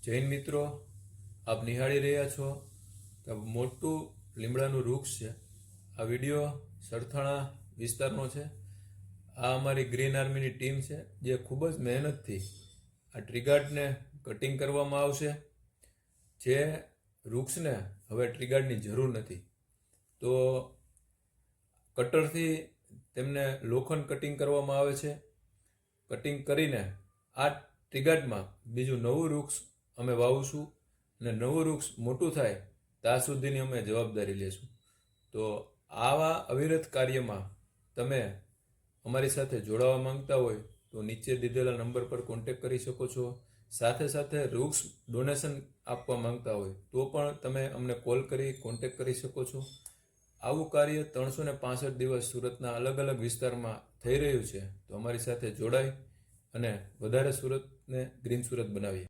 જૈન મિત્રો, આપ નિહાળી રહ્યા છો કે મોટું લીમડાનું વૃક્ષ છે. આ વિડીયો સરથાણા વિસ્તારનો છે. આ અમારી ગ્રીન આર્મીની ટીમ છે જે ખૂબ જ મહેનતથી આ ટ્રીગાર્ડને કટિંગ કરવામાં આવશે. જે વૃક્ષને હવે ટ્રીગાર્ડની જરૂર નથી, તો કટરથી તેમને લોખંડ કટિંગ કરવામાં આવે છે. કટિંગ કરીને આ ટ્રીગાર્ડમાં બીજું નવું વૃક્ષ અમે વાવીશું અને નવું વૃક્ષ મોટું થાય ત્યાં સુધીની અમે જવાબદારી લેશું. તો આવા અવિરત કાર્યમાં તમે અમારી સાથે જોડાવા માંગતા હોય તો નીચે દીધેલા નંબર પર કોન્ટેક કરી શકો છો. સાથે સાથે વૃક્ષ ડોનેશન આપવા માંગતા હોય તો પણ તમે અમને કોલ કરી કોન્ટેક કરી શકો છો. આવું કાર્ય 365 દિવસ સુરતના અલગ અલગ વિસ્તારમાં થઈ રહ્યું છે. તો અમારી સાથે જોડાય અને વધારે સુરતને ગ્રીન સુરત બનાવીએ.